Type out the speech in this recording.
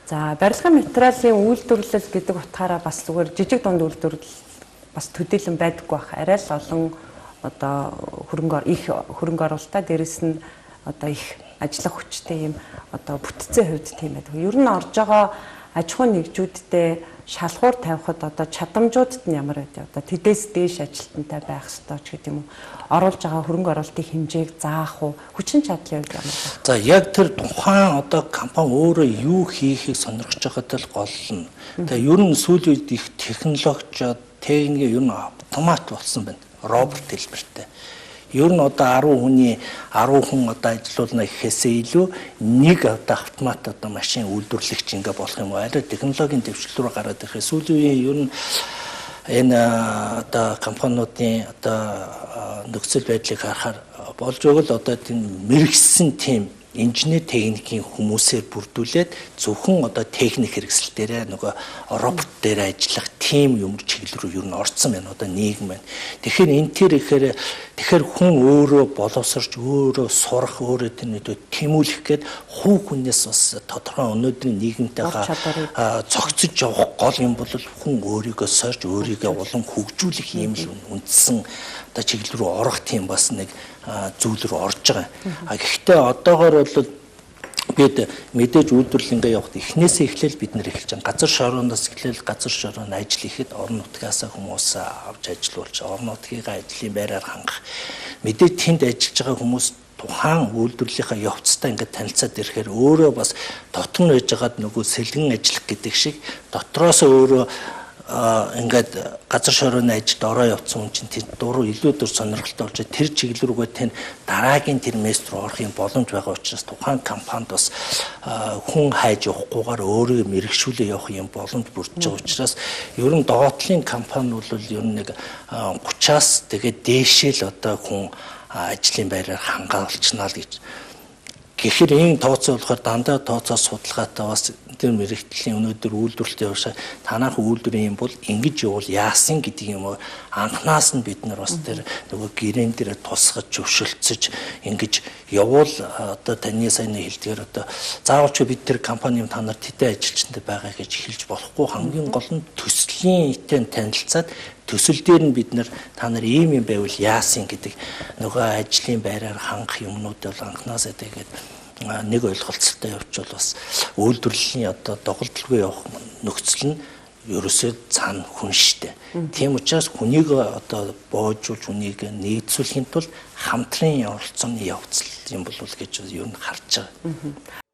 За барилгын материалын үйлдвэрлэл гэдэг утгаараа бас зүгээр жижиг дунд үйлдвэрлэл бас төдийлөн байдаггүй бах. Арай л олон одоо их хөрөнгө оруулалтаа дээрэс нь одоо их ажиллах хүчтэй юм одоо бүтцийн хувьд тийм байдаг. Ер нь орж байгаа аж ахуйн нэгжүүдтэй шалгуур тавихад одоо чадамжуудад нь ямар байдаг? Одоо тэдээс дээш ажилтнтай байх ёстой ч гэдэг юм уу? Оруулж байгаа хөрөнгө оруулалтын хэмжээг заах уу? Хүчин чадлын хувьд ямар байна? За яг тэр тухайн одоо компани өөрөө юу хийхийг сонирхож байгаадаа л гол нь. Тэгээ ер нь сүүлийн үед их технологичод техник ер нь автомат болсон байна. Робот хэлбэртэй. Ер нь одоо 10 хүн одоо ажиллуулна гэхээсээ илүү нэг одоо автомат одоо машин үйлдвэрлэгч ингээ болох юм уу? Арай технологийн дэвшлэл рүү гараад ирэхээр сүүлийн үеийн ер нь энэ одоо компаниудын одоо нөхцөл байдлыг харахаар болж өгөл одоо тийм мэрэгсэн тийм инженер техникийн хүмүүсээр бүрдүүлээд зөвхөн одоо техник хэрэгсэл дээрээ нөгөө робот дээр ажиллах тим юм чиглэл рүү юу н орцсон байна одоо нийгэм байна. Тэгэхээр энэ тэгэхээр хүн өөрөө боловсрч өөрөө сурах өөрөө тэр тэмүүлэх гээд хуу хүнээс бас тодорхой өнөөдрийн нийгэмтэйгээ цогцож явах гол юм бол хүн өөрийгөө сорж өөрийгөө улам хөгжүүлэх юм л үндсэн одоо чиглэл рүү орох тийм бас нэг зүйл рүү орж байгаа. Гэхдээ одоогоор бол бид мэдээж үйлдвэрлэл ингээ явахд эхнээсээ эхлээл бид нэр эхэлж байгаа. Газар шороноос эхлээл газар шорон ажил ихэд орон нутгаас хүмүүс авч ажилуулж орон нутгийн ажлын байраар хангах. Мэдээж тэнд ажиллаж байгаа хүмүүс тухайн үйлдвэрлэлийнхаа явцтай ингээд танилцаад ирэхээр өөрөө бас дотор нь байж байгаад нөгөө сэлгэн ажиллах гэдэг шиг дотроос өөрөө ингээд газар шорооны ажилд ороо явцсан хүн чинь тэр дуруу илүү дөр сонирхолтой болж тэр чиглэл рүүгээ тань дараагийн тэр мест руу орохын боломж байгаа учраас тухайн компанид бас хүн хайж явахгүйгээр өөрөө мэрэгшүүлээ явах юм боломж бүрдэж байгаа учраас ер нь доотлын компани бол ер нь нэг 30-аас тэгээд дээшэл одоо хүн ажлын байраар хангаалчнаа л гэж. Гэхдээ энэ тооцоо болохоор дандаа тооцоо судалгаатай бас тэр мэрэгтлийн өнөөдөр үйлдвэрлэлтэй явшаа танах үйлдвэрийн юм бол ингэж явуул яасан гэдэг юм уу анхнаас нь бид нар бас тэр нөгөө гэрээн дээр тусгаж зөвшөлдсөж ингэж явуул одоо таны саяны хэлдгээр одоо заавалч бид тэр компани юм та нар тэтэй ажилчтай байгаа гэж хэлж болохгүй хамгийн гол нь төслийн итэй танилцаад төсөл дээр нь бид нар та нар ийм юм байвал яасан гэдэг нөгөө ажлын байраар хангах юмнууд бол анхнаасаа тэгээд нэг ойлголцолтой явуул бас үйлдвэрлэлийн одоо доголдолгүй явах нөхцөл нь ерөөсөө цаана хүн штэ. Тийм учраас хүнийг одоо боожуулж хүнийг нэгдсүүлэхийн тулд хамтран оролцооны явц юм болов гэж ер нь харж байгаа.